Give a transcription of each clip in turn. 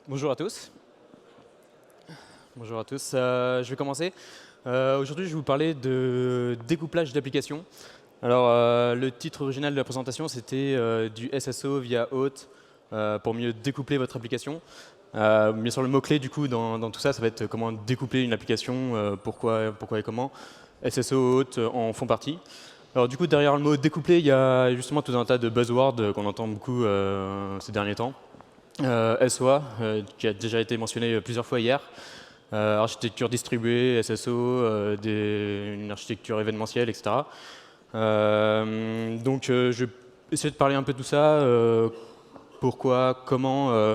Bonjour à tous. Bonjour à tous. Je vais commencer. Aujourd'hui, je vais vous parler de découplage d'applications. Alors, le titre original de la présentation, c'était du SSO via Auth pour mieux découpler votre application. Bien sûr, le mot-clé du coup dans tout ça, ça va être comment découpler une application, pourquoi et comment. SSO, Auth en font partie. Alors du coup, derrière le mot découpler, il y a justement tout un tas de buzzwords qu'on entend beaucoup ces derniers temps. SOA, qui a déjà été mentionné plusieurs fois hier. Architecture distribuée, SSO, une architecture événementielle, etc. Je vais essayer de parler un peu de tout ça, pourquoi, comment.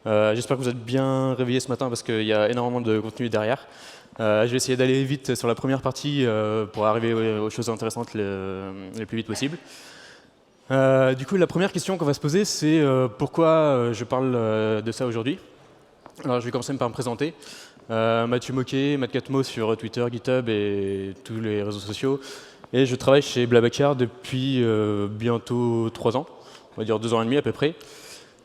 J'espère que vous êtes bien réveillés ce matin parce qu'il y a énormément de contenu derrière. Je vais essayer d'aller vite sur la première partie pour arriver aux choses intéressantes les plus vite possible. Du coup, la première question qu'on va se poser, c'est pourquoi je parle de ça aujourd'hui. Alors, je vais commencer par me présenter. Mathieu Moquet, Matt4mo sur Twitter, GitHub et tous les réseaux sociaux. Et je travaille chez Blablacar depuis bientôt 3 ans, on va dire 2 ans et demi à peu près.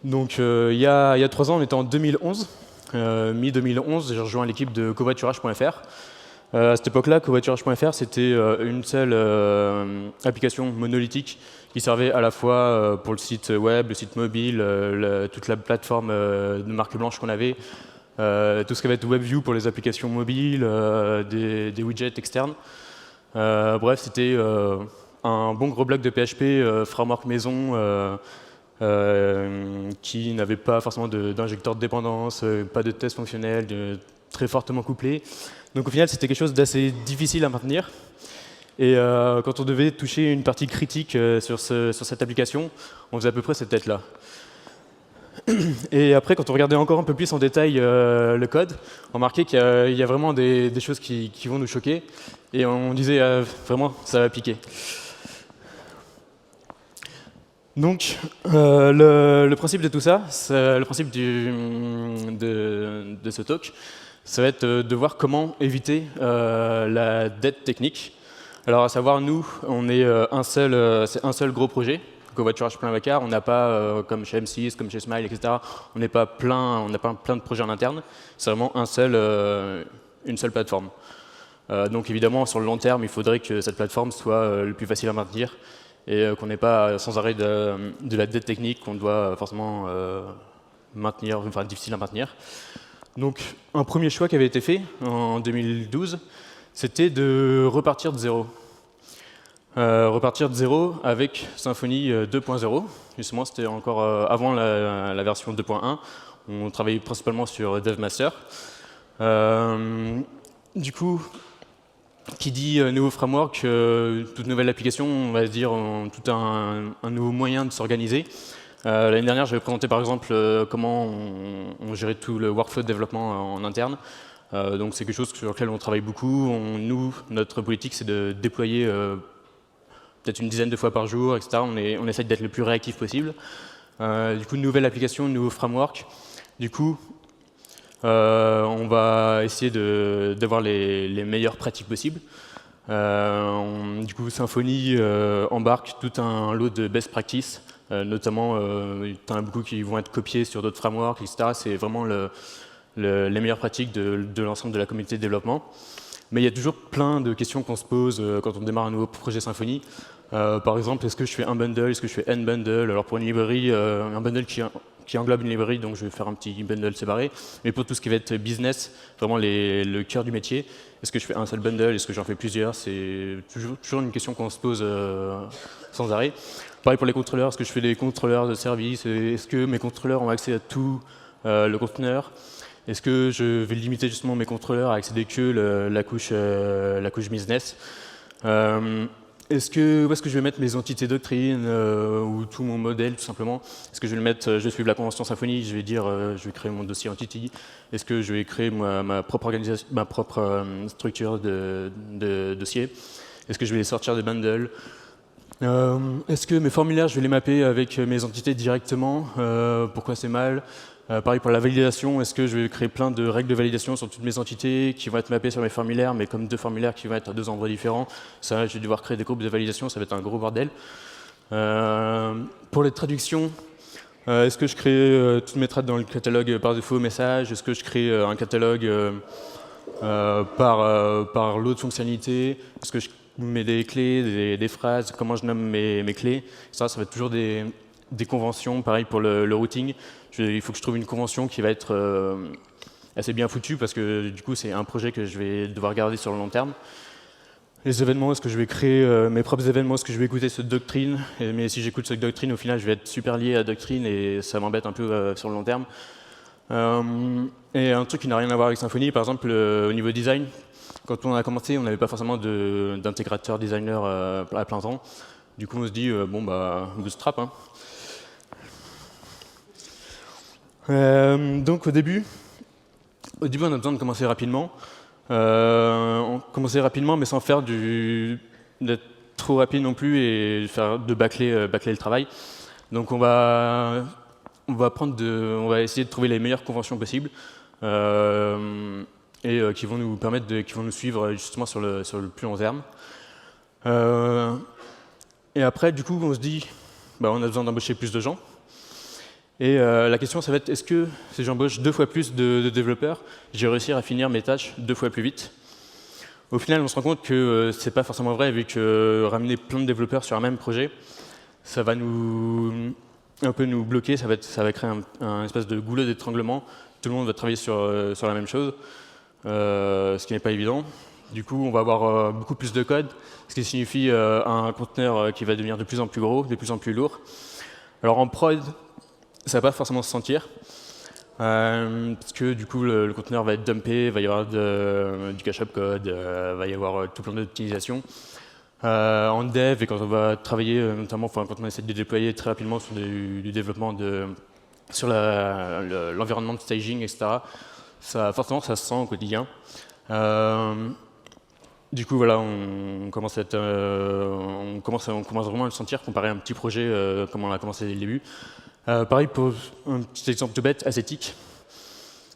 Donc il y a 3 ans, on était en 2011. Mi-2011, j'ai rejoint l'équipe de covoiturage.fr. À cette époque-là, covoiturage.fr, c'était une seule application monolithique qui servait à la fois pour le site web, le site mobile, toute la plateforme de marque blanche qu'on avait, tout ce qui va être WebView pour les applications mobiles, des widgets externes. Bref, c'était un bon gros bloc de PHP, framework maison, qui n'avait pas forcément d'injecteur de dépendance, pas de test fonctionnel, très fortement couplé. Donc au final, c'était quelque chose d'assez difficile à maintenir. Et quand on devait toucher une partie critique sur cette application, on faisait à peu près cette tête-là. Et après, quand on regardait encore un peu plus en détail le code, on remarquait qu'il y a vraiment des choses qui vont nous choquer. Et on disait vraiment, ça va piquer. Donc, le principe de tout ça, le principe de ce talk, ça va être de voir comment éviter la dette technique. Alors, à savoir, nous, on est c'est un seul gros projet, covoiturage.fr. On n'a pas, comme chez M6, comme chez Smile, etc., on n'a pas plein de projets en interne. C'est vraiment une seule plateforme. Donc, évidemment, sur le long terme, il faudrait que cette plateforme soit le plus facile à maintenir et qu'on n'ait pas sans arrêt de la dette technique qu'on doit forcément maintenir, enfin difficile à maintenir. Donc un premier choix qui avait été fait en 2012, c'était de repartir de zéro. Repartir de zéro avec Symfony 2.0. Justement, c'était encore avant la version 2.1. On travaillait principalement sur DevMaster. Du coup, qui dit nouveau framework, toute nouvelle application, on va dire tout un nouveau moyen de s'organiser. L'année dernière, j'avais présenté par exemple comment on gérait tout le workflow de développement en interne. Donc c'est quelque chose sur lequel on travaille beaucoup. Nous, notre politique, c'est de déployer peut-être une dizaine de fois par jour, etc. On essaie d'être le plus réactif possible. Du coup, nouvelle application, nouveau framework. Du coup, on va essayer d'avoir les meilleures pratiques possibles. Du coup, Symfony embarque tout un lot de best practices, notamment, il y en a beaucoup qui vont être copiés sur d'autres frameworks, etc. C'est vraiment les meilleures pratiques de l'ensemble de la communauté de développement. Mais il y a toujours plein de questions qu'on se pose quand on démarre un nouveau projet Symfony. Par exemple, est-ce que je fais un bundle, est-ce que je fais n bundle? Alors pour une librairie, un bundle qui englobe une librairie, donc je vais faire un petit bundle séparé. Mais pour tout ce qui va être business, vraiment le cœur du métier, est-ce que je fais un seul bundle, est-ce que j'en fais plusieurs? C'est toujours une question qu'on se pose sans arrêt. Pareil pour les contrôleurs, est-ce que je fais des contrôleurs de service? Est-ce que mes contrôleurs ont accès à tout le conteneur? Est-ce que je vais limiter justement mes contrôleurs à accéder que la couche business? Où est-ce que je vais mettre mes entités doctrine ou tout mon modèle tout simplement? Est-ce que je vais le mettre, je vais suivre la convention Symfony, je vais dire, je vais créer mon dossier entity. Est-ce que je vais créer ma propre organisation, ma propre structure de dossier? Est-ce que je vais les sortir des bundles? Est-ce que mes formulaires, je vais les mapper avec mes entités directement? Pourquoi c'est mal? Pareil pour la validation, est-ce que je vais créer plein de règles de validation sur toutes mes entités qui vont être mappées sur mes formulaires, mais comme deux formulaires qui vont être à deux endroits différents? Ça, je vais devoir créer des groupes de validation, ça va être un gros bordel. Pour les traductions, Est-ce que je crée toutes mes threads dans le catalogue par défaut message? Est-ce que je crée un catalogue par lot de fonctionnalités? Est-ce que je mets des clés, des phrases? Comment je nomme mes clés? Ça va être toujours des conventions. Pareil pour le routing. Il faut que je trouve une convention qui va être assez bien foutue parce que du coup, c'est un projet que je vais devoir garder sur le long terme. Les événements, est-ce que je vais créer mes propres événements? Est-ce que je vais écouter cette doctrine? Mais si j'écoute cette doctrine, au final, je vais être super lié à la doctrine et ça m'embête un peu sur le long terme. Et un truc qui n'a rien à voir avec Symfony, par exemple, au niveau design, quand on a commencé, on n'avait pas forcément d'intégrateur designer à plein temps. Du coup, on se dit, bon, bah, bootstrap. Hein. Donc, au début, on a besoin de commencer rapidement. On commençait rapidement, mais sans faire d'être trop rapide non plus et de bâcler le travail. Donc on va essayer de trouver les meilleures conventions possibles qui vont nous permettre qui vont nous suivre justement sur le plus long terme. Et après, du coup, on se dit, bah, on a besoin d'embaucher plus de gens. Et la question, ça va être, est-ce que si j'embauche 2 fois plus de développeurs, j'ai réussi à finir mes tâches 2 fois plus vite? Au final, on se rend compte que c'est pas forcément vrai, vu que ramener plein de développeurs sur un même projet, ça va un peu nous bloquer, ça va créer un espèce de goulot d'étranglement. Tout le monde va travailler sur la même chose, ce qui n'est pas évident. Du coup, on va avoir beaucoup plus de code, ce qui signifie un conteneur qui va devenir de plus en plus gros, de plus en plus lourd. Alors en prod, ça va pas forcément se sentir, parce que du coup le conteneur va être dumpé, il va y avoir du cache code, va y avoir tout plein d'optimisations. En dev, et quand on va travailler, notamment quand on essaie de déployer très rapidement sur du développement sur l'environnement de staging, etc., forcément ça se sent au quotidien. Du coup, voilà, on commence vraiment à le sentir comparé à un petit projet comme on a commencé dès le début. Pareil pour un petit exemple tout bête, Ascetic.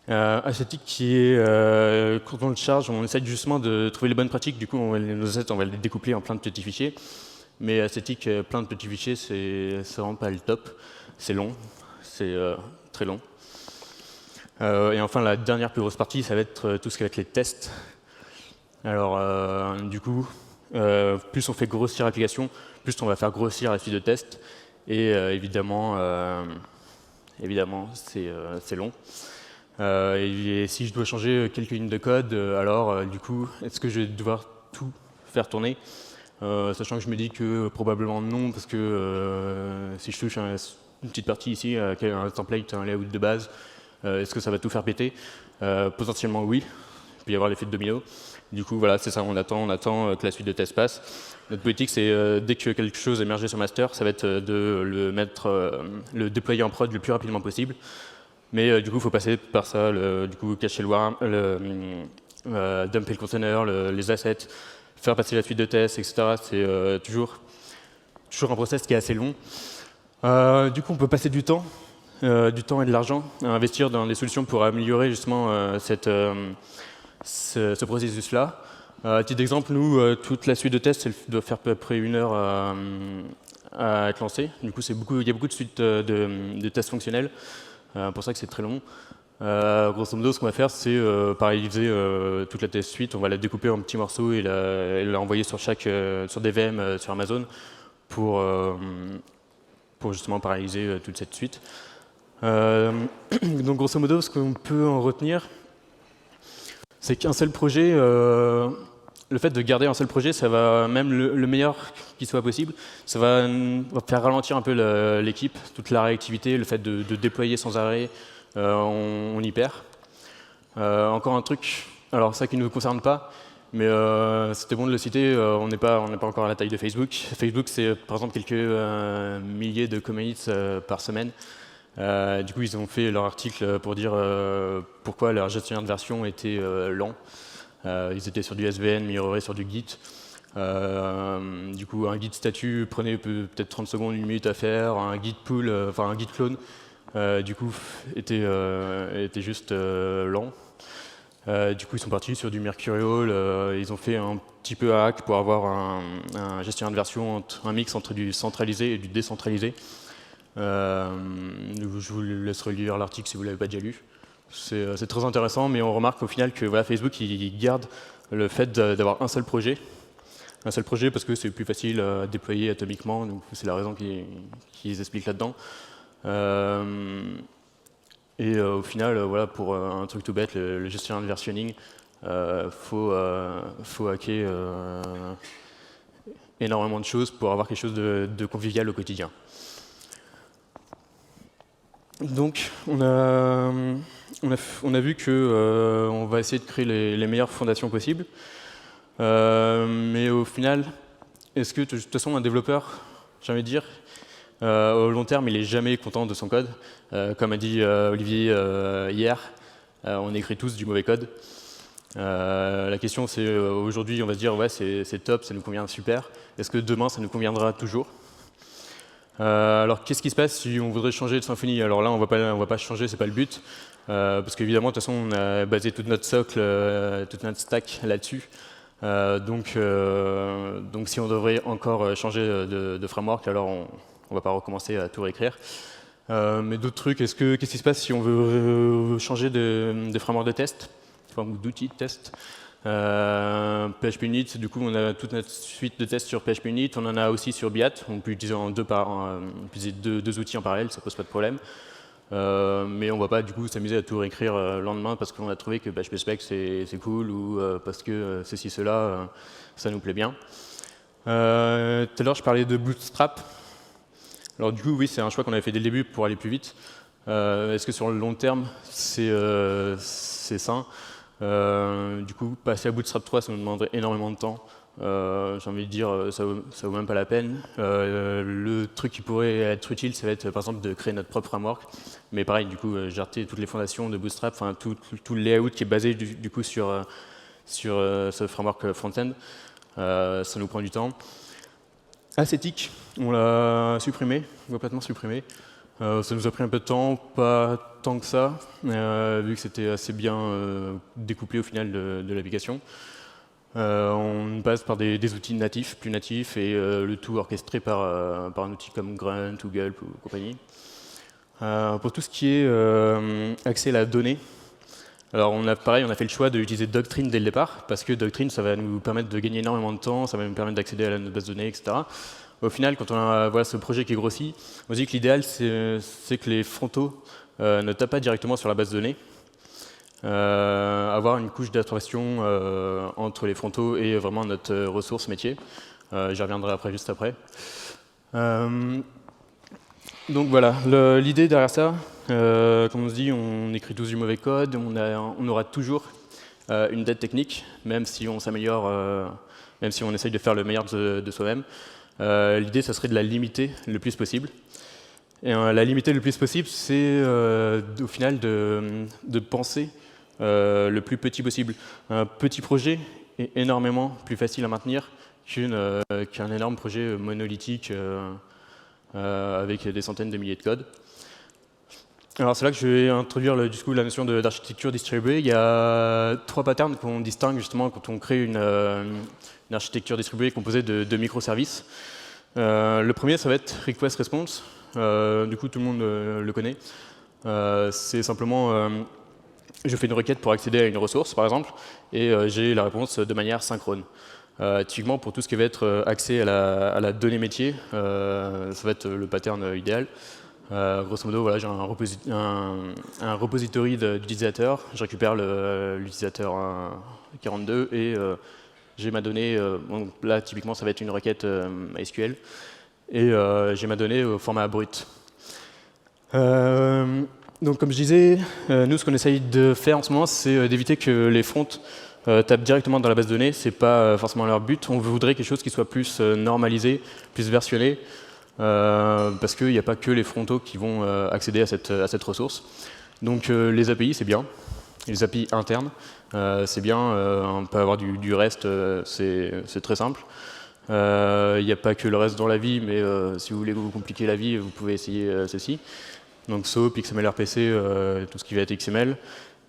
Ascetic qui est, quand on le charge, on essaie justement de trouver les bonnes pratiques. Du coup, nos assets, on va les découpler en plein de petits fichiers. Mais Ascetic, plein de petits fichiers, c'est vraiment pas le top. C'est long, c'est très long. Et enfin, la dernière plus grosse partie, ça va être tout ce qui va être les tests. Alors, du coup, plus on fait grossir l'application, plus on va faire grossir la suite de tests. Et évidemment, c'est long. Et si je dois changer quelques lignes de code, alors du coup, est-ce que je vais devoir tout faire tourner, sachant que je me dis que probablement non, parce que si je touche une petite partie ici, un template, un layout de base, est-ce que ça va tout faire péter? Potentiellement oui, il peut y avoir l'effet de domino. Du coup, voilà, c'est ça, on attend que la suite de tests passe. Notre politique, c'est dès que quelque chose est émergé sur master, ça va être de le déployer en prod le plus rapidement possible. Mais du coup, il faut passer par ça, du coup, cacher dumper le container, les assets, faire passer la suite de tests, etc. C'est toujours un process qui est assez long. Du coup, on peut passer du temps et de l'argent à investir dans des solutions pour améliorer justement ce processus-là. À titre d'exemple, nous, toute la suite de tests, elle doit faire à peu près 1 heure à être lancée. Du coup, il y a beaucoup de suites de tests fonctionnels. Pour ça que c'est très long. Grosso modo, ce qu'on va faire, c'est paralléliser toute la test suite. On va la découper en petits morceaux et la envoyer sur des VM sur Amazon pour justement paralléliser toute cette suite. Donc, grosso modo, ce qu'on peut en retenir, c'est qu'un seul projet, le fait de garder un seul projet, ça va, même le meilleur qui soit possible, ça va faire ralentir un peu l'équipe, toute la réactivité, le fait de déployer sans arrêt, on y perd. Encore un truc, alors ça qui ne nous concerne pas, mais c'était bon de le citer, on n'est pas encore à la taille de Facebook. Facebook, c'est par exemple quelques milliers de commits par semaine. Du coup, ils ont fait leur article pour dire pourquoi leur gestionnaire de version était lent. Ils étaient sur du SVN, mais ils migraient sur du Git. Du coup, un Git statut prenait peut-être 30 secondes, 1 minute à faire. Un Git pull, enfin un Git clone, du coup, était juste lent. Du coup, ils sont partis sur du Mercurial. Ils ont fait un petit peu un hack pour avoir un gestionnaire de version, un mix entre du centralisé et du décentralisé. Je vous laisserai lire l'article si vous ne l'avez pas déjà lu. C'est très intéressant, mais on remarque au final que voilà, Facebook il garde le fait d'avoir un seul projet parce que c'est plus facile à déployer atomiquement, donc c'est la raison qu'ils expliquent là-dedans. Au final, voilà, pour un truc tout bête, le gestionnaire de versionning, faut hacker énormément de choses pour avoir quelque chose de convivial au quotidien. Donc, on a vu que on va essayer de créer les meilleures fondations possibles. Mais au final, est-ce que, de toute façon, un développeur, j'ai envie de dire, au long terme, il n'est jamais content de son code. Comme a dit Olivier hier, on écrit tous du mauvais code. La question, c'est aujourd'hui, on va se dire, ouais, c'est top, ça nous convient super. Est-ce que demain, ça nous conviendra toujours? Alors, qu'est-ce qui se passe si on voudrait changer de Symfony? Alors là, on va pas changer, c'est pas le but. Parce qu'évidemment, de toute façon, on a basé toute notre socle, toute notre stack là-dessus. Donc, si on devrait encore changer de framework, alors on ne va pas recommencer à tout réécrire. Mais d'autres trucs, qu'est-ce qui se passe si on veut changer de framework de test, enfin, ou d'outils de test? PHP Unit, du coup, on a toute notre suite de tests sur PHP Unit. On en a aussi sur Biat. On peut utiliser deux outils en parallèle, ça pose pas de problème. Mais on ne va pas du coup s'amuser à tout réécrire le lendemain parce qu'on a trouvé que PHP Spec c'est cool ou parce que ceci, cela, ça nous plaît bien. Tout à l'heure, je parlais de Bootstrap. Alors du coup, oui, c'est un choix qu'on avait fait dès le début pour aller plus vite. Est-ce que sur le long terme, c'est sain? Du coup, passer à Bootstrap 3, ça nous demanderait énormément de temps. J'ai envie de dire, ça vaut même pas la peine. Le truc qui pourrait être utile, ça va être par exemple de créer notre propre framework. Mais pareil, du coup, jarter toutes les fondations de Bootstrap, enfin tout le layout qui est basé du coup sur ce framework front-end, ça nous prend du temps. Ascetic, on l'a supprimé, complètement supprimé. Ça nous a pris un peu de temps, pas tant que ça, vu que c'était assez bien découplé au final de l'application. On passe par des outils natifs, plus natifs, et le tout orchestré par un outil comme Grunt ou Gulp ou compagnie. Pour tout ce qui est accès à la donnée, alors on a fait le choix d'utiliser Doctrine dès le départ, parce que Doctrine, ça va nous permettre de gagner énormément de temps, ça va nous permettre d'accéder à notre base de données, etc. Au final, quand on a voilà, ce projet qui grossit, on se dit que l'idéal, c'est que les frontaux ne tapent pas directement sur la base de données. Avoir une couche d'abstraction entre les frontaux et vraiment notre ressource métier. J'y reviendrai juste après. Donc voilà, l'idée derrière ça, comme on se dit, on écrit tous du mauvais code, on aura toujours une dette technique, même si on s'améliore, même si on essaye de faire le meilleur de soi-même. L'idée, ça serait de la limiter le plus possible. Et la limiter le plus possible, c'est au final de penser le plus petit possible. Un petit projet est énormément plus facile à maintenir qu'un énorme projet monolithique avec des centaines de milliers de codes. Alors c'est là que je vais introduire du coup la notion d'architecture distribuée. Il y a 3 patterns qu'on distingue justement quand on crée une architecture distribuée composée de microservices. Le premier, ça va être request response. Du coup, tout le monde le connaît. C'est simplement, je fais une requête pour accéder à une ressource, par exemple, et j'ai la réponse de manière synchrone. Typiquement, pour tout ce qui va être accès à la donnée métier, ça va être le pattern idéal. Grosso modo, voilà, j'ai un repository d'utilisateurs, je récupère l'utilisateur 42 et j'ai ma donnée, donc là typiquement ça va être une requête MySQL, et j'ai ma donnée au format brut. Donc comme je disais, nous ce qu'on essaye de faire en ce moment, c'est d'éviter que les fronts tapent directement dans la base de données, c'est pas forcément leur but, on voudrait quelque chose qui soit plus normalisé, plus versionné, parce qu'il n'y a pas que les frontaux qui vont accéder à cette ressource. Donc les API, c'est bien. Les API internes, c'est bien. On peut avoir du REST, c'est très simple. Il n'y a pas que le REST dans la vie, mais si vous voulez vous compliquer la vie, vous pouvez essayer ceci. Donc SOAP, XMLRPC, tout ce qui va être XML.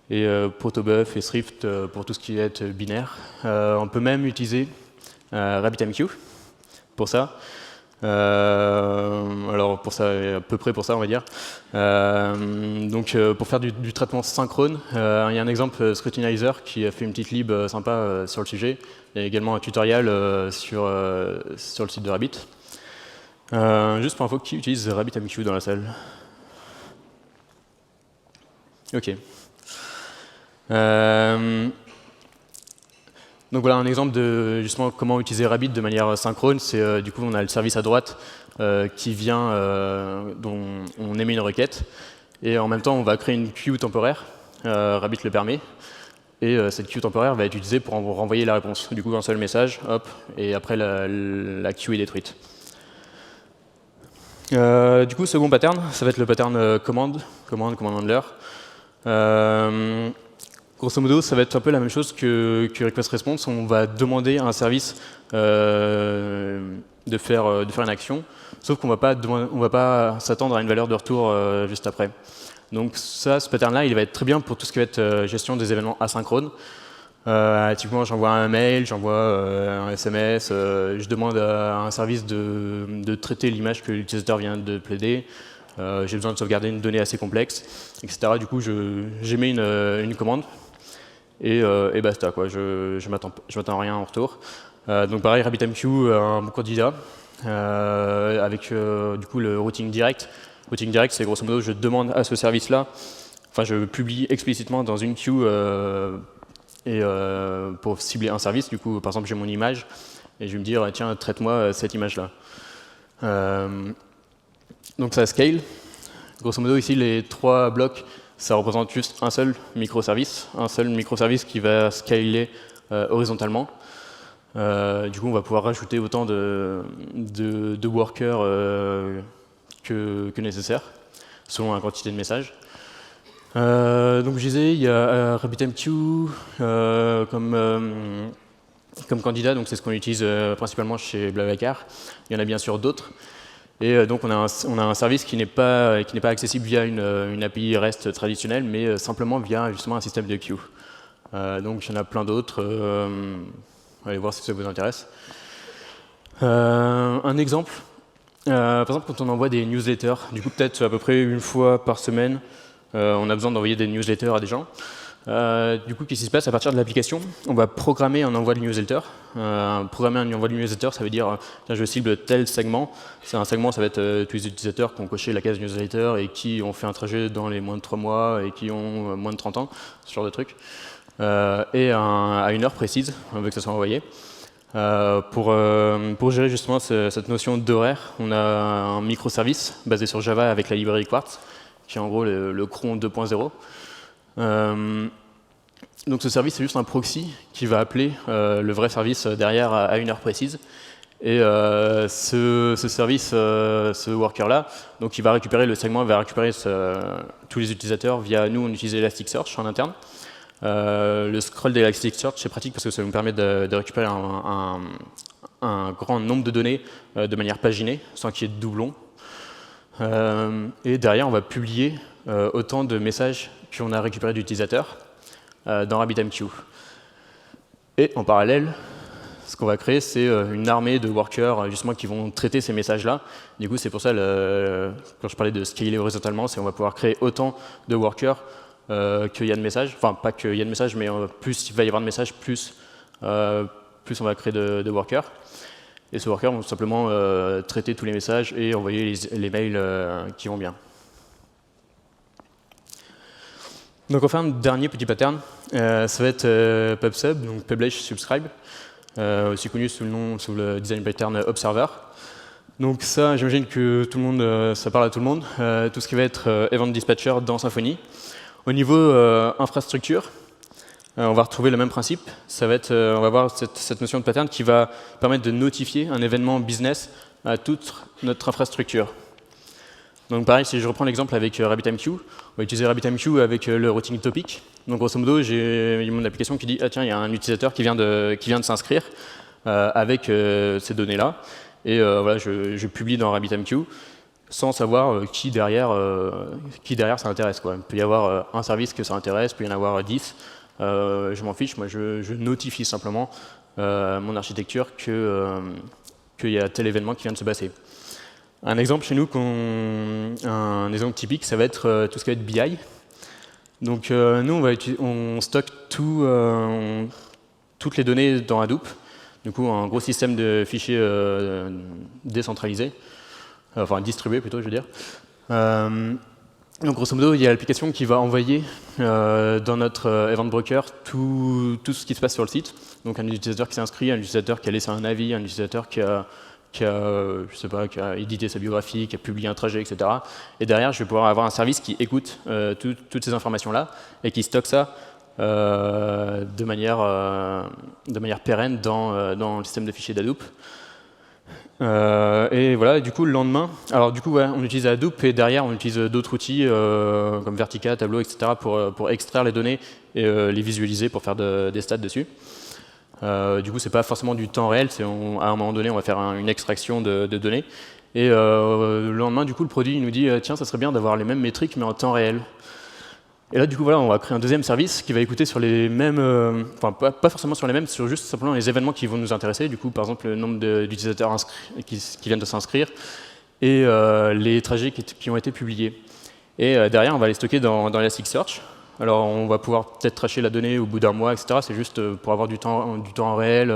Et Protobuf et Thrift pour tout ce qui va être binaire. On peut même utiliser RabbitMQ pour ça. Alors pour ça, à peu près pour ça, on va dire. Donc pour faire du traitement synchrone, il y a un exemple Scrutinizer qui a fait une petite lib sympa sur le sujet. Il y a également un tutoriel sur le site de Rabbit. Juste pour info, qui utilise RabbitMQ dans la salle? Ok. Donc voilà un exemple de justement comment utiliser Rabbit de manière synchrone. C'est du coup on a le service à droite qui vient, dont on émet une requête, et en même temps on va créer une queue temporaire. Rabbit le permet, et cette queue temporaire va être utilisée pour renvoyer la réponse. Du coup un seul message, hop, et après la queue est détruite. Du coup second pattern, ça va être le pattern command handler. Grosso modo, ça va être un peu la même chose que request response. On va demander à un service de faire une action, sauf qu'on ne va pas s'attendre à une valeur de retour juste après. Donc ça, ce pattern-là, il va être très bien pour tout ce qui va être gestion des événements asynchrones. Typiquement, j'envoie un mail, j'envoie un SMS, je demande à un service de traiter l'image que l'utilisateur vient de plaider. J'ai besoin de sauvegarder une donnée assez complexe, etc. Du coup, j'émets une commande. Et basta, quoi. Je m'attends à rien en retour. Donc pareil, RabbitMQ, un bon candidat, avec du coup le routing direct. Routing direct, c'est grosso modo, je demande à ce service-là, enfin je publie explicitement dans une queue pour cibler un service. Du coup, par exemple, j'ai mon image, et je vais me dire, tiens, traite-moi cette image-là. Donc ça scale. Grosso modo, ici, les 3 blocs, ça représente juste un seul microservice qui va scaler horizontalement. Du coup, on va pouvoir rajouter autant de workers que nécessaire, selon la quantité de messages. Donc je disais, il y a RabbitMQ comme candidat, donc c'est ce qu'on utilise principalement chez Blablacar. Il y en a bien sûr d'autres. Et donc on a un service qui n'est pas accessible via une API REST traditionnelle, mais simplement via justement un système de queue. Donc il y en a plein d'autres. Allez voir si ça vous intéresse. Un exemple, par exemple quand on envoie des newsletters, du coup peut-être à peu près une fois par semaine, on a besoin d'envoyer des newsletters à des gens. Du coup, qu'est-ce qui se passe à partir de l'application? On va programmer un envoi de newsletter. Programmer un envoi de newsletter, ça veut dire tiens, je cible tel segment. C'est un segment, ça va être tous les utilisateurs qui ont coché la case newsletter et qui ont fait un trajet dans les moins de 3 mois et qui ont moins de 30 ans, ce genre de truc. Et à une heure précise, on veut que ça soit envoyé. Pour gérer justement cette notion d'horaire, on a un microservice basé sur Java avec la librairie Quartz, qui est en gros le cron 2.0. Donc ce service, c'est juste un proxy qui va appeler le vrai service derrière à une heure précise. Et ce service, ce worker-là, donc il va récupérer le segment, il va récupérer tous les utilisateurs via nous, on utilise Elasticsearch en interne. Le scroll d'Elasticsearch, c'est pratique parce que ça nous permet de récupérer un grand nombre de données de manière paginée, sans qu'il y ait de doublons. Et derrière, on va publier autant de messages qu'on a récupérés d'utilisateurs dans RabbitMQ. Et en parallèle, ce qu'on va créer, c'est une armée de workers justement qui vont traiter ces messages-là. Du coup, c'est pour ça, quand je parlais de scaler horizontalement, c'est qu'on va pouvoir créer autant de workers qu'il y a de messages. Enfin, pas qu'il y a de messages, mais plus il va y avoir de messages, plus on va créer de workers. Et ces workers vont tout simplement traiter tous les messages et envoyer les mails qui vont bien. Donc enfin, un dernier petit pattern, ça va être PubSub, donc Publish Subscribe, aussi connu sous le design pattern Observer. Donc ça, j'imagine que tout le monde, ça parle à tout le monde, tout ce qui va être Event Dispatcher dans Symfony. Au niveau infrastructure, on va retrouver le même principe. Ça va être, on va avoir cette notion de pattern qui va permettre de notifier un événement business à toute notre infrastructure. Donc pareil, si je reprends l'exemple avec RabbitMQ, on va utiliser RabbitMQ avec le routing topic. Donc grosso modo, j'ai mon application qui dit ah tiens, il y a un utilisateur qui vient de s'inscrire avec ces données-là. Et voilà, je publie dans RabbitMQ sans savoir qui derrière ça intéresse, quoi. Il peut y avoir un service que ça intéresse, il peut y en avoir 10. Je m'en fiche, moi je notifie simplement mon architecture que qu'il y a tel événement qui vient de se passer. Un exemple chez nous, un exemple typique, ça va être tout ce qui va être BI. Donc nous, on stocke toutes les données dans Hadoop, du coup un gros système de fichiers décentralisé, enfin distribué plutôt, je veux dire. Donc grosso modo, il y a l'application qui va envoyer dans notre Event Broker tout ce qui se passe sur le site. Donc un utilisateur qui s'inscrit, un utilisateur qui a laissé un avis, un utilisateur qui a je sais pas, qui a édité sa biographie, qui a publié un trajet, etc. Et derrière, je vais pouvoir avoir un service qui écoute toutes ces informations-là et qui stocke ça de manière pérenne dans le système de fichiers d'Hadoop. Et voilà, et du coup, le lendemain, alors du coup, ouais, on utilise Hadoop et derrière, on utilise d'autres outils comme Vertica, Tableau, etc. pour extraire les données et les visualiser pour faire des stats dessus. Du coup, c'est pas forcément du temps réel, à un moment donné, on va faire une extraction de données. Et le lendemain, du coup, le produit il nous dit tiens, ça serait bien d'avoir les mêmes métriques, mais en temps réel. Et là, du coup, voilà, on va créer un deuxième service qui va écouter sur les mêmes, enfin pas forcément sur les mêmes, sur juste simplement les événements qui vont nous intéresser. Du coup, par exemple, le nombre d'utilisateurs qui viennent de s'inscrire et les trajets qui ont été publiés. Et derrière, on va les stocker dans Elasticsearch. Alors, on va pouvoir peut-être tracher la donnée au bout d'un mois, etc. C'est juste pour avoir du temps réel,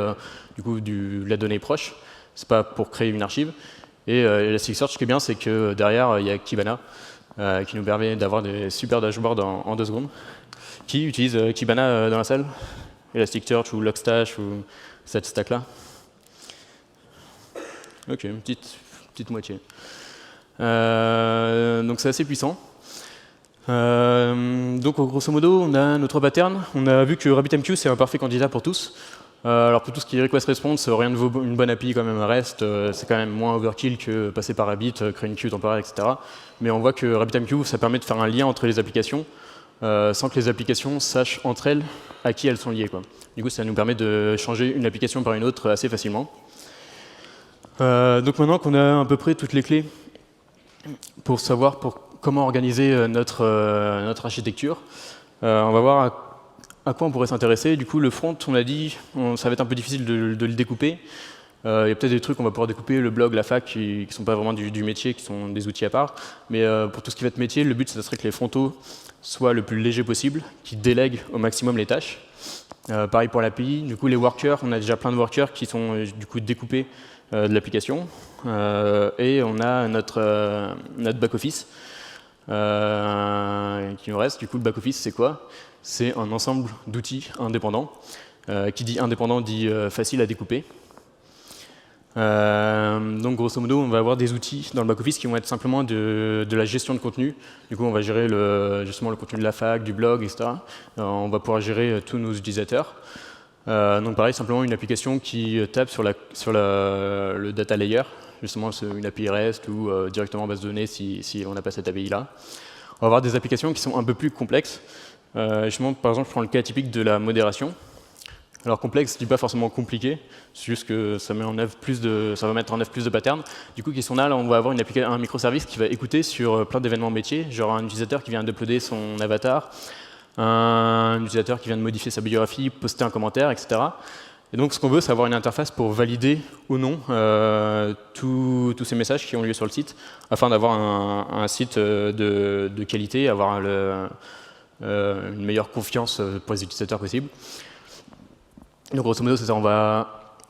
du coup, de la donnée proche. C'est pas pour créer une archive. Et Elasticsearch, ce qui est bien, c'est que derrière, il y a Kibana, qui nous permet d'avoir des super dashboards en 2 secondes. Qui utilise Kibana dans la salle? Elasticsearch ou Logstash ou cette stack-là? Ok, une petite moitié. Donc c'est assez puissant. Donc grosso modo, on a nos 3 patterns. On a vu que RabbitMQ c'est un parfait candidat pour tous. Alors pour tout ce qui est request response, rien ne vaut une bonne API quand même REST, c'est quand même moins overkill que passer par Rabbit, créer une queue temporaire, etc. Mais on voit que RabbitMQ ça permet de faire un lien entre les applications sans que les applications sachent entre elles à qui elles sont liées, quoi. Du coup ça nous permet de changer une application par une autre assez facilement. Donc maintenant qu'on a à peu près toutes les clés pour savoir comment organiser notre architecture, on va voir à quoi on pourrait s'intéresser. Du coup, le front, on a dit, ça va être un peu difficile de le découper. Il y a peut-être des trucs qu'on va pouvoir découper, le blog, la fac, qui ne sont pas vraiment du métier, qui sont des outils à part. Mais pour tout ce qui va être métier, le but, ce serait que les frontaux soient le plus léger possible, qu'ils délèguent au maximum les tâches. Pareil pour l'API. Du coup, les workers, on a déjà plein de workers qui sont du coup découpés de l'application. Et on a notre back-office qui nous reste. Du coup, le back-office, c'est quoi? C'est un ensemble d'outils indépendants. Qui dit indépendant dit facile à découper. Donc grosso modo, on va avoir des outils dans le back-office qui vont être simplement de la gestion de contenu. Du coup, on va gérer justement le contenu de la fac, du blog, etc. On va pouvoir gérer tous nos utilisateurs. Donc pareil, simplement une application qui tape sur le data layer. Justement, c'est une API REST ou directement en base de données si on n'a pas cette API-là. On va avoir des applications qui sont un peu plus complexes. Justement, par exemple, je prends le cas typique de la modération. Alors complexe, je dis pas forcément compliqué, c'est juste que ça va mettre en œuvre plus de patterns. Du coup, qui sont là, on va avoir un microservice qui va écouter sur plein d'événements métiers, genre un utilisateur qui vient d'uploader son avatar, un utilisateur qui vient de modifier sa biographie, poster un commentaire, etc. Et donc ce qu'on veut, c'est avoir une interface pour valider ou non tous ces messages qui ont lieu sur le site, afin d'avoir un site de qualité, avoir une meilleure confiance pour les utilisateurs possible. Donc grosso modo, c'est ça,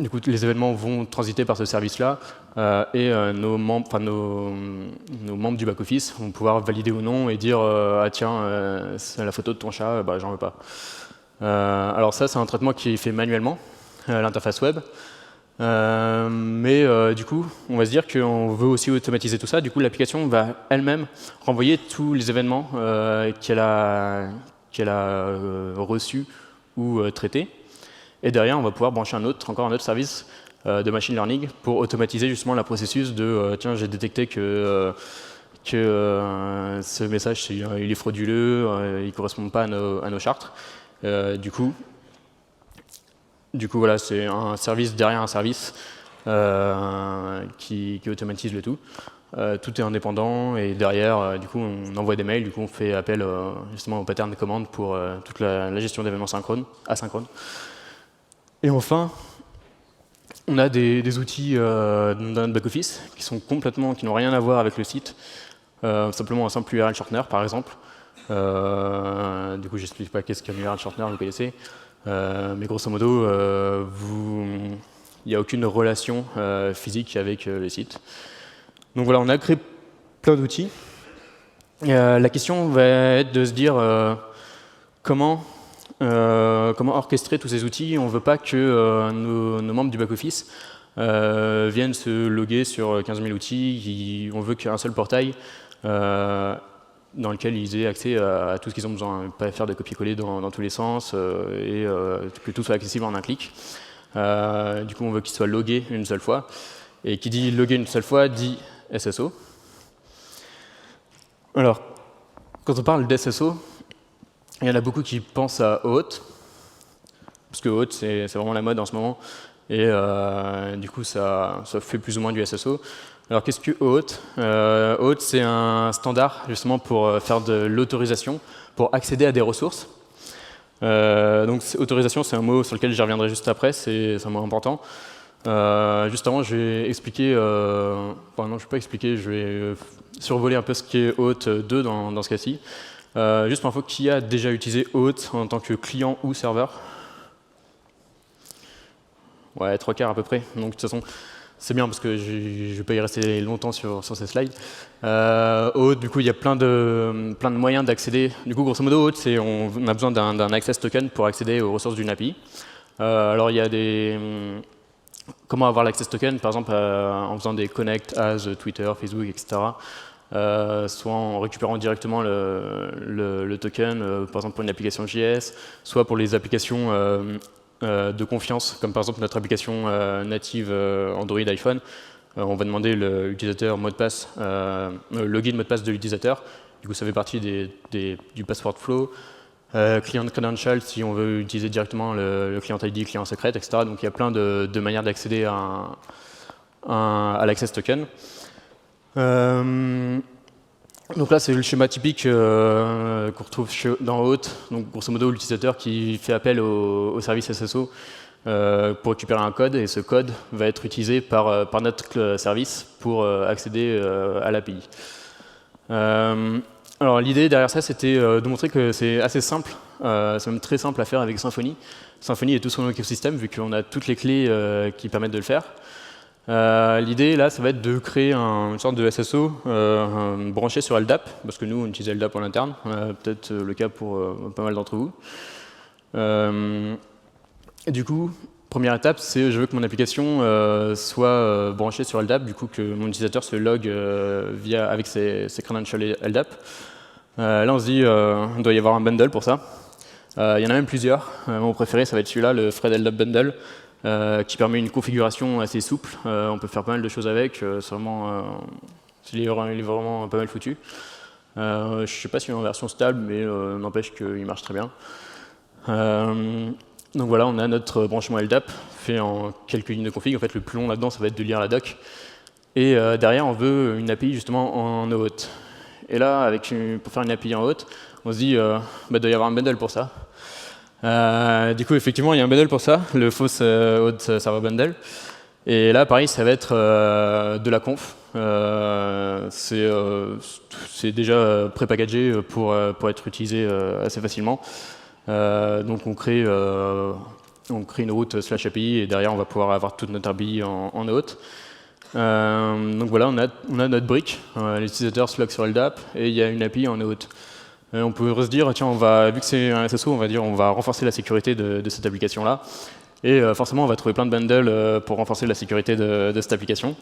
du coup, les événements vont transiter par ce service-là et nos membres du back-office vont pouvoir valider ou non et dire ah tiens, c'est la photo de ton chat, bah j'en veux pas. Alors ça, c'est un traitement qui est fait manuellement à l'interface web. Mais du coup, on va se dire qu'on veut aussi automatiser tout ça. Du coup, l'application va elle-même renvoyer tous les événements qu'elle a reçus ou traités. Et derrière, on va pouvoir brancher encore un autre service de machine learning pour automatiser justement le processus de tiens, j'ai détecté que ce message il est frauduleux, il ne correspond pas à nos chartes. Du coup, voilà, c'est un service derrière un service qui automatise le tout. Tout est indépendant et derrière, du coup, on envoie des mails, du coup, on fait appel justement au pattern de commande pour toute la gestion d'événements asynchrones. Et enfin, On a des outils dans notre back-office qui n'ont rien à voir avec le site. Simplement un simple URL shortener, par exemple. Du coup, j'explique pas qu'est-ce qu'un URL shortener, vous connaissez. Mais grosso modo, il n'y a aucune relation physique avec le site. Donc voilà, on a créé plein d'outils. La question va être de se dire comment orchestrer tous ces outils. On ne veut pas que nos membres du back-office viennent se loguer sur 15 000 outils. On veut qu'un seul portail dans lequel ils aient accès à tout ce qu'ils ont besoin, pas faire de copier-coller dans tous les sens et que tout soit accessible en un clic. Du coup, on veut qu'ils soient logués une seule fois. Et qui dit loguer une seule fois dit SSO. Alors, quand on parle d'SSO, il y en a beaucoup qui pensent à OAuth, parce que OAuth, c'est vraiment la mode en ce moment, et du coup, ça fait plus ou moins du SSO. Alors, qu'est-ce que OAuth? OAuth, c'est un standard, justement, pour faire de l'autorisation, pour accéder à des ressources. Donc, autorisation, c'est un mot sur lequel j'y reviendrai juste après, c'est un mot important. Juste avant, je vais expliquer, non, je ne vais pas expliquer, je vais survoler un peu ce qu'est OAuth 2 dans ce cas-ci. Juste pour info, qui a déjà utilisé OAuth en tant que client ou serveur? Ouais, 3/4 à peu près. Donc de toute façon, c'est bien parce que je ne vais pas y rester longtemps sur ces slides. OAuth, du coup, il y a plein de moyens d'accéder. Du coup, grosso modo, OAuth, on a besoin d'un access token pour accéder aux ressources d'une API. Alors, il y a comment avoir l'access token, par exemple, en faisant des connect as Twitter, Facebook, etc. Soit en récupérant directement le token, par exemple pour une application JS, soit pour les applications de confiance, comme par exemple notre application native Android iPhone. On va demander l'utilisateur mot de passe, login mot de passe de l'utilisateur. Du coup, ça fait partie du password flow. Client credential, si on veut utiliser directement le client ID, client secret, etc. Donc il y a plein de manières d'accéder à l'access token. Donc là, c'est le schéma typique qu'on retrouve dans OAuth. Donc grosso modo, l'utilisateur qui fait appel au service SSO pour récupérer un code, et ce code va être utilisé par notre service pour accéder à l'API. Alors l'idée derrière ça, c'était de montrer que c'est assez simple, c'est même très simple à faire avec Symfony. Symfony est tout son écosystème, vu qu'on a toutes les clés qui permettent de le faire. L'idée là, ça va être de créer une sorte de SSO branché sur LDAP, parce que nous on utilise LDAP en interne, peut-être le cas pour pas mal d'entre vous. Et du coup, première étape, c'est je veux que mon application soit branchée sur LDAP, du coup que mon utilisateur se log avec ses credentials LDAP. Là on se dit il doit y avoir un bundle pour ça. Il y en a même plusieurs. Mon préféré, ça va être celui-là, le Fred LDAP Bundle, qui permet une configuration assez souple. On peut faire pas mal de choses avec. Il est vraiment pas mal foutu. Je ne sais pas s'il est en version stable, mais n'empêche qu'il marche très bien. Donc voilà, on a notre branchement LDAP fait en quelques lignes de config. En fait, le plus long là-dedans, ça va être de lire la doc. Et derrière, on veut une API justement en OAuth. Et là, pour faire une API en OAuth, on se dit il doit y avoir un bundle pour ça. Du coup, effectivement, il y a un bundle pour ça, le FOSS OAuth Server Bundle. Et là, pareil, ça va être de la conf. C'est déjà prépackagé pour être utilisé assez facilement. Donc on crée une route /API et derrière on va pouvoir avoir toute notre API en OAuth. Donc voilà, on a notre brique, l'utilisateur se log sur LDAP et il y a une API en OAuth. On peut se dire, tiens, vu que c'est un SSO, on va renforcer la sécurité de cette application-là. Et forcément, on va trouver plein de bundles pour renforcer la sécurité de cette application.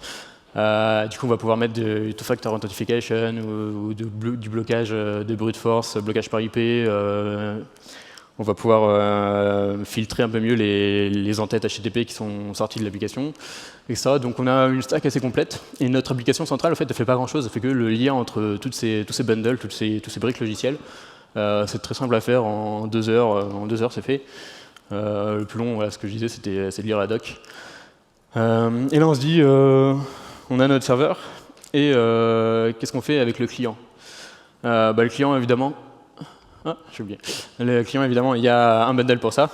Du coup, on va pouvoir mettre du two-factor authentication ou du blocage de brute force, blocage par IP. On va pouvoir filtrer un peu mieux les entêtes HTTP qui sont sorties de l'application, etc. Donc on a une stack assez complète. Et notre application centrale, en fait, elle ne fait pas grand-chose. Elle fait que le lien entre tous ces bundles, tous ces briques logicielles. C'est très simple à faire en 2 heures. En 2 heures, c'est fait. Le plus long, voilà, ce que je disais, c'est de lire la doc. Et là, on se dit, on a notre serveur. Et qu'est-ce qu'on fait avec le client? Le client, évidemment... Ah, j'ai oublié. Le client, évidemment, il y a un bundle pour ça.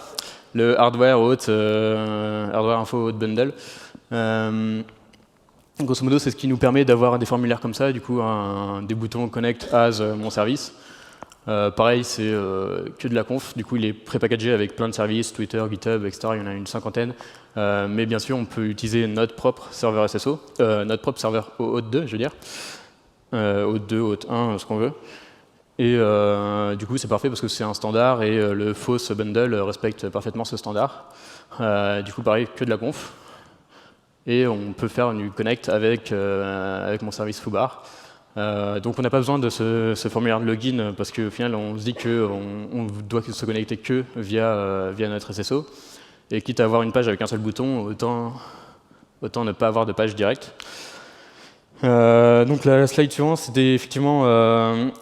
le hardware auth, hardware info auth bundle. Grosso modo, c'est ce qui nous permet d'avoir des formulaires comme ça, du coup, des boutons connect as mon service. Pareil, c'est que de la conf, du coup il est prépackagé avec plein de services, Twitter, GitHub, etc. Il y en a une cinquantaine. Mais bien sûr, on peut utiliser notre propre serveur SSO, notre propre serveur auth 2, je veux dire. Auth 2, auth 1, ce qu'on veut. Et du coup, c'est parfait parce que c'est un standard et le FOSS bundle respecte parfaitement ce standard. Du coup, pareil, que de la conf. Et on peut faire du connect avec mon service Foobar. Donc on n'a pas besoin de ce formulaire de login parce qu'au final on se dit qu'on doit se connecter que via notre SSO. Et quitte à avoir une page avec un seul bouton, autant ne pas avoir de page directe. Donc la slide suivante, c'était effectivement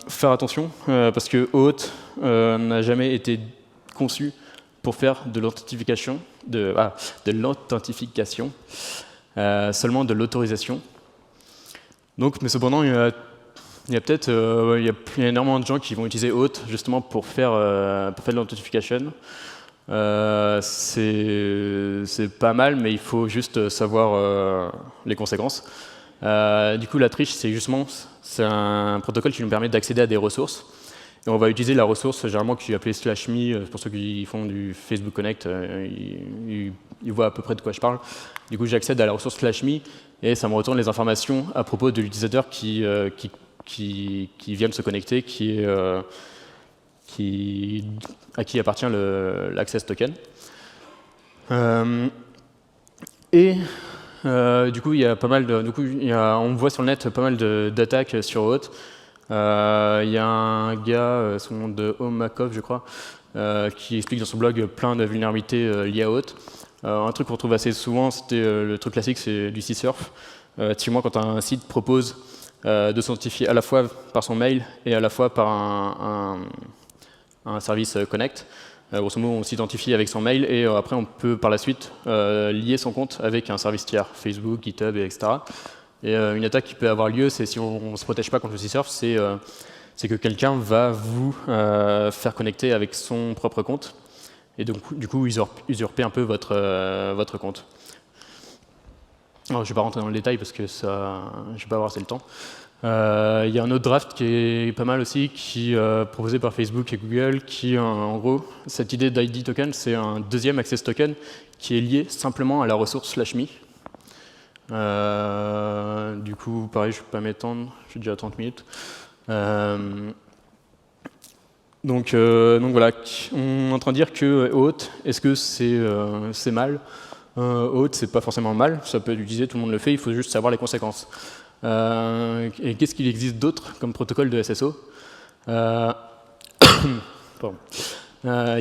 faire attention parce que auth n'a jamais été conçu pour faire de l'authentification, seulement de l'autorisation. Donc, mais cependant, il y a peut-être énormément de gens qui vont utiliser auth justement pour faire de l'authentification. C'est pas mal, mais il faut juste savoir les conséquences. Du coup, la triche, c'est un protocole qui nous permet d'accéder à des ressources. Et on va utiliser la ressource généralement qui est appelée /me. Pour ceux qui font du Facebook Connect, ils voient à peu près de quoi je parle. Du coup, j'accède à la ressource /me et ça me retourne les informations à propos de l'utilisateur qui vient de se connecter, à qui appartient l'access token. Du coup, il y a pas mal on voit sur le net pas mal d'attaques sur auth. Il y a un gars, son nom de Omakov, je crois, qui explique dans son blog plein de vulnérabilités liées à auth. Un truc qu'on trouve assez souvent, c'était le truc classique, c'est du C-surf. Typiquement, quand un site propose de s'identifier à la fois par son mail et à la fois par un service connect. Grosso modo, on s'identifie avec son mail et après, on peut par la suite lier son compte avec un service tiers, Facebook, GitHub, etc. Et une attaque qui peut avoir lieu, c'est si on ne se protège pas contre le C-surf, c'est que quelqu'un va vous faire connecter avec son propre compte et donc, du coup, usurper un peu votre compte. Alors, je ne vais pas rentrer dans le détail parce que je ne vais pas avoir assez le temps. Il y a un autre draft qui est pas mal aussi, qui est proposé par Facebook et Google, qui, en gros, cette idée d'ID token, c'est un deuxième access token qui est lié simplement à la ressource /me. Du coup, pareil, je ne vais pas m'étendre, j'ai déjà 30 minutes. Donc voilà, on est en train de dire que auth, est-ce que c'est mal? Auth, c'est pas forcément mal, ça peut être utilisé, tout le monde le fait, il faut juste savoir les conséquences. Et qu'est-ce qu'il existe d'autre comme protocole de SSO? Il y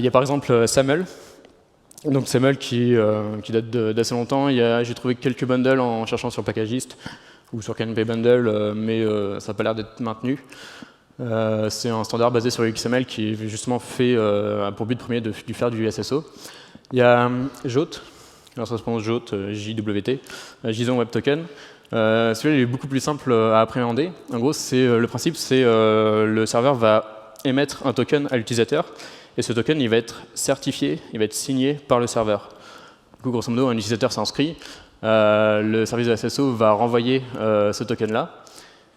a par exemple SAML. Donc SAML qui date d'assez longtemps. J'ai trouvé quelques bundles en cherchant sur Packagist ou sur KNP Bundle, mais ça n'a pas l'air d'être maintenu. C'est un standard basé sur XML qui est justement fait pour but premier de faire du SSO. Il y a JWT, alors ça se prononce JWT, JWT, JSON Web Token. Celui-là il est beaucoup plus simple à appréhender. En gros, le principe, c'est le serveur va émettre un token à l'utilisateur, et ce token il va être certifié, il va être signé par le serveur. Du coup, grosso modo, un utilisateur s'inscrit, le service de SSO va renvoyer ce token-là,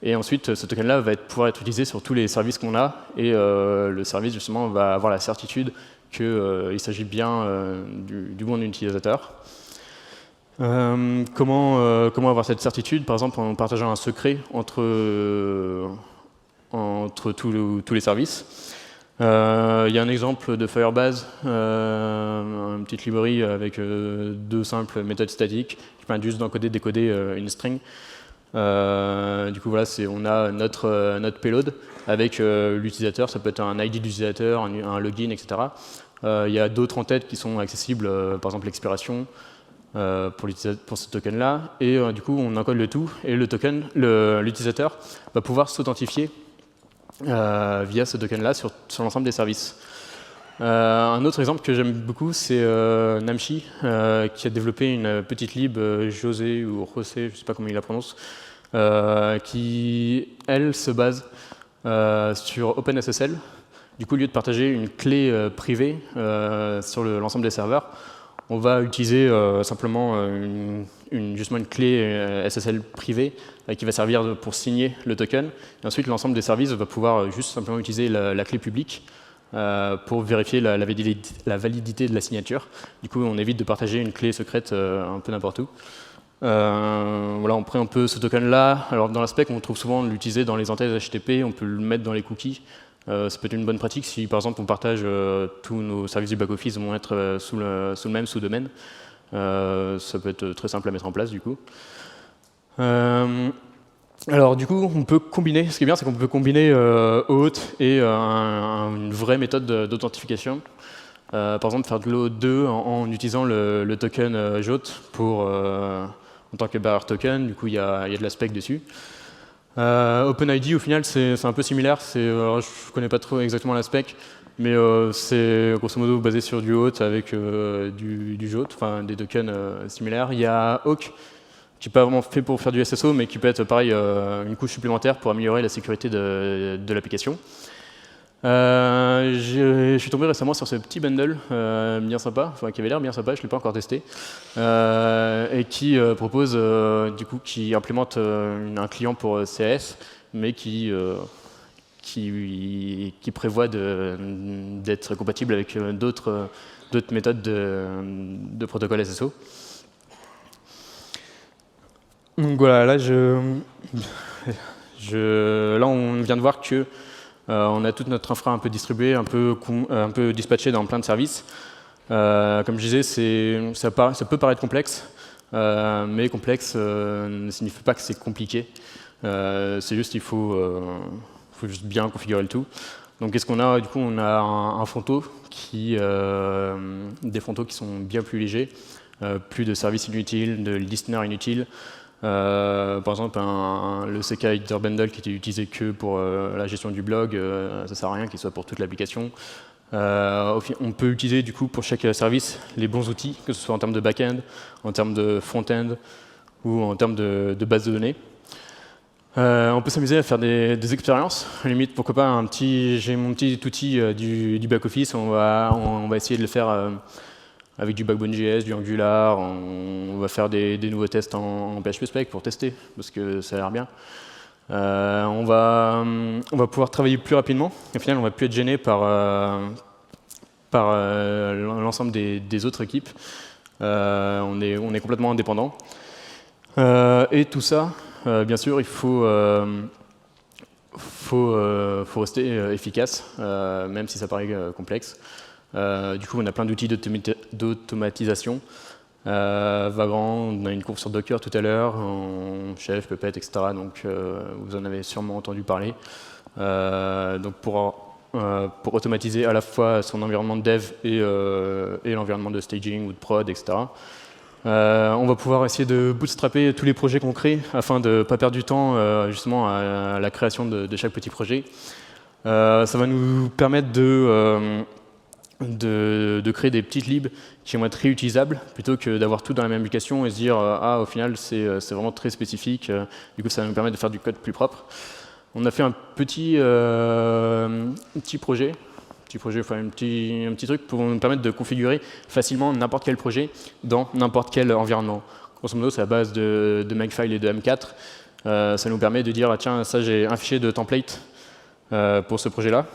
et ensuite, ce token-là va pouvoir être utilisé sur tous les services qu'on a, et le service, justement, va avoir la certitude qu'il s'agit bien du bon utilisateur. Comment avoir cette certitude? Par exemple, en partageant un secret entre tous les services. Il y a un exemple de Firebase, une petite librairie avec deux simples méthodes statiques qui permettent juste d'encoder, décoder une string. Du coup, voilà, on a notre payload avec l'utilisateur. Ça peut être un ID d'utilisateur, un login, etc. Il y a d'autres en tête qui sont accessibles, par exemple l'expiration pour ce token-là. Et du coup, on encode le tout et l'utilisateur va pouvoir s'authentifier via ce token-là sur l'ensemble des services. Un autre exemple que j'aime beaucoup, c'est Namshi, qui a développé une petite lib, José ou José, je ne sais pas comment il la prononce, qui, elle, se base sur OpenSSL. Du coup, au lieu de partager une clé privée sur l'ensemble des serveurs, on va utiliser simplement justement une clé SSL privée qui va servir pour signer le token. Et ensuite, l'ensemble des services va pouvoir juste simplement utiliser la clé publique pour vérifier la validité de la signature. Du coup, on évite de partager une clé secrète un peu n'importe où. Voilà, on prend un peu ce token-là. Alors, dans la spec, on trouve souvent l'utiliser dans les entêtes HTTP, on peut le mettre dans les cookies. Ça peut être une bonne pratique si, par exemple, on partage tous nos services du back-office vont être sous le même sous-domaine. Ça peut être très simple à mettre en place, du coup. Alors, du coup, on peut combiner. Ce qui est bien, c'est qu'on peut combiner OAuth et une vraie méthode d'authentification. Par exemple, faire de l'OAuth2 en utilisant le token JOT en tant que barrier token. Du coup, il y a de la spec dessus. OpenID, au final, c'est un peu similaire. Je ne connais pas trop exactement la spec, mais c'est grosso modo basé sur du OAuth avec du JOT, enfin des tokens similaires. Il y a Awk, qui n'est pas vraiment fait pour faire du SSO, mais qui peut être pareil une couche supplémentaire pour améliorer la sécurité de l'application. Je suis tombé récemment sur ce petit bundle bien sympa, enfin qui avait l'air bien sympa, je ne l'ai pas encore testé, et qui propose, du coup, qui implémente un client pour CAS, mais qui prévoit d'être compatible avec d'autres méthodes de protocole SSO. Donc voilà, là, là on vient de voir que on a toute notre infra un peu distribuée, un peu dispatchée dans plein de services. Comme je disais, ça peut paraître complexe, mais complexe ne signifie pas que c'est compliqué. C'est juste qu'il faut juste bien configurer le tout. Donc qu'est-ce qu'on a? Du coup, on a un fronto des frontaux qui sont bien plus légers, plus de services inutiles, de listeners inutiles. Par exemple, le CK Editor Bundle qui était utilisé que pour la gestion du blog, ça sert à rien qu'il soit pour toute l'application. On peut utiliser du coup pour chaque service les bons outils, que ce soit en termes de back-end, en termes de front-end ou en termes de base de données. On peut s'amuser à faire des expériences. À la limite, pourquoi pas j'ai mon petit outil du back-office, on va essayer de le faire avec du Backbone.js, du Angular, on va faire des nouveaux tests en PHP-Spec pour tester, parce que ça a l'air bien. On va pouvoir travailler plus rapidement. Au final, on va plus être gêné par l'ensemble des autres équipes. On est complètement indépendant. Et tout ça, bien sûr, il faut rester efficace, même si ça paraît complexe. Du coup, on a plein d'outils d'automatisation. Vagrant, on a une course sur Docker tout à l'heure, Chef, Puppet, etc. Donc, vous en avez sûrement entendu parler. Donc, pour automatiser à la fois son environnement de dev et l'environnement de staging ou de prod, etc. On va pouvoir essayer de bootstrapper tous les projets qu'on crée afin de ne pas perdre du temps justement à la création de chaque petit projet. Ça va nous permettre de créer des petites libs qui vont être réutilisables plutôt que d'avoir tout dans la même application et se dire ah, au final c'est vraiment très spécifique, du coup ça va nous permettre de faire du code plus propre. On a fait un petit projet, enfin un petit truc pour nous permettre de configurer facilement n'importe quel projet dans n'importe quel environnement. Grosso modo, c'est à base de Makefile et de M4. Ça nous permet de dire ah, tiens, ça j'ai un fichier de template pour ce projet-là.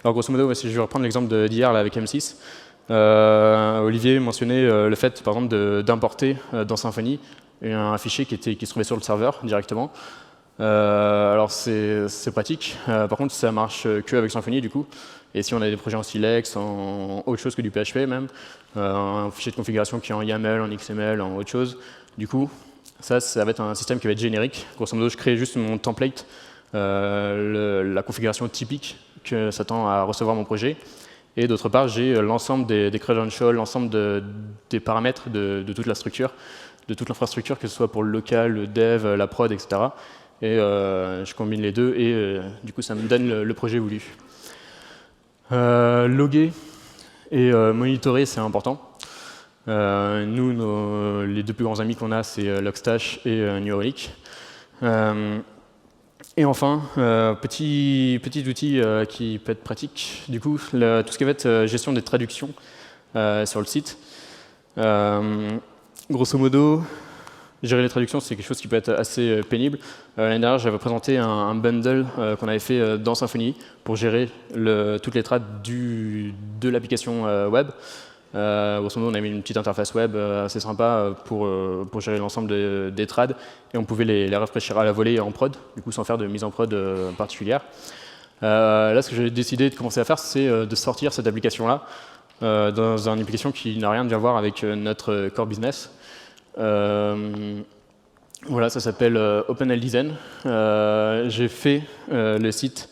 Alors grosso modo, si je vais reprendre l'exemple d'hier avec M6, Olivier mentionnait le fait, par exemple, d'importer dans Symfony un fichier qui se trouvait sur le serveur directement. Alors c'est pratique, par contre ça marche que avec Symfony du coup, et si on a des projets en Silex, en autre chose que du PHP même, un fichier de configuration qui est en YAML, en XML, en autre chose, du coup ça va être un système qui va être générique. Grosso modo, je crée juste mon template, la configuration typique que s'attend à recevoir mon projet, et d'autre part j'ai l'ensemble des credentials, l'ensemble des paramètres de toute la structure, de toute l'infrastructure, que ce soit pour le local, le dev, la prod, etc. Et je combine les deux et du coup ça me donne le projet voulu. Loguer et monitorer, c'est important. Nous, les deux plus grands amis qu'on a, c'est Logstash et New Relic. Et enfin, petit outil qui peut être pratique, du coup, tout ce qui va être gestion des traductions sur le site. Grosso modo, gérer les traductions, c'est quelque chose qui peut être assez pénible. L'année dernière, j'avais présenté un bundle qu'on avait fait dans Symfony pour gérer toutes les trades de l'application web. Grosso modo, on a mis une petite interface web assez sympa pour gérer l'ensemble des trades, et on pouvait les rafraîchir à la volée en prod, du coup sans faire de mise en prod particulière. Là, ce que j'ai décidé de commencer à faire, c'est de sortir cette application-là dans une application qui n'a rien à voir avec notre core business. Voilà, ça s'appelle OpenLDzen. J'ai fait le site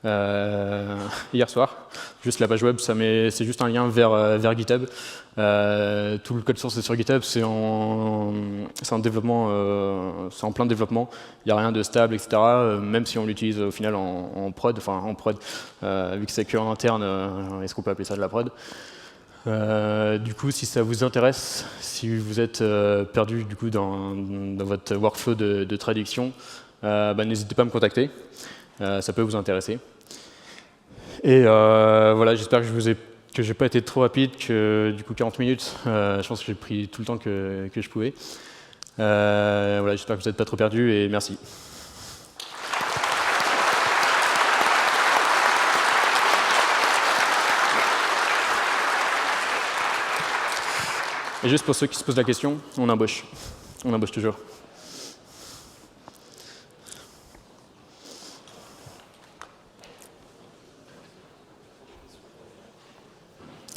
hier soir. Juste la page web, c'est juste un lien vers GitHub. Tout le code source est sur GitHub, c'est en développement, c'est en plein développement. Il n'y a rien de stable, etc. Même si on l'utilise au final en prod, vu que c'est que en interne, est-ce qu'on peut appeler ça de la prod? Du coup, si ça vous intéresse, si vous êtes perdu du coup dans votre workflow de traduction, n'hésitez pas à me contacter. Ça peut vous intéresser. Et voilà, j'espère que j'ai pas été trop rapide, que du coup 40 minutes, je pense que j'ai pris tout le temps que je pouvais. Voilà, j'espère que vous n'êtes pas trop perdu et merci. Et juste pour ceux qui se posent la question, on embauche. On embauche toujours.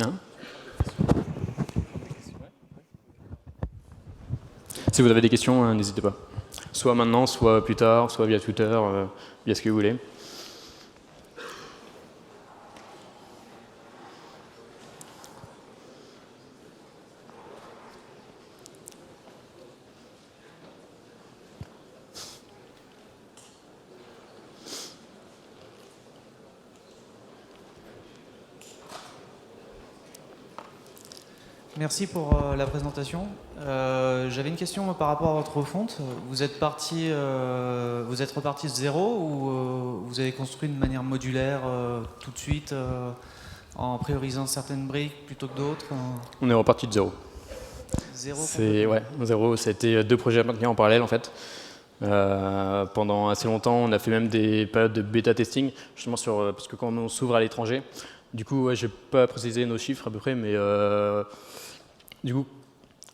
Hein? Si vous avez des questions, n'hésitez pas. Soit maintenant, soit plus tard, soit via Twitter, via ce que vous voulez. Merci pour la présentation. J'avais une question par rapport à votre refonte. Vous êtes reparti de zéro ou vous avez construit de manière modulaire tout de suite en priorisant certaines briques plutôt que d'autres? On est reparti de zéro. Zéro. Ouais, zéro. C'était 2 projets à maintenir en parallèle en fait. Pendant assez longtemps, on a fait même des périodes de bêta testing, justement parce que quand on s'ouvre à l'étranger, du coup, ouais, je n'ai pas précisé nos chiffres à peu près, mais du coup,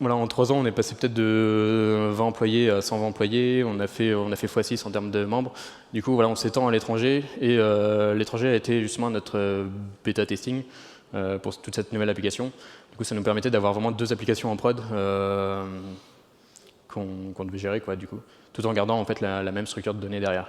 voilà, en 3 ans, on est passé peut-être de 20 employés à 120 employés. On a fait x6 en termes de membres. Du coup, voilà, on s'étend à l'étranger. Et l'étranger a été justement notre bêta testing pour toute cette nouvelle application. Du coup, ça nous permettait d'avoir vraiment 2 applications en prod qu'on devait gérer, quoi, du coup, tout en gardant en fait la même structure de données derrière.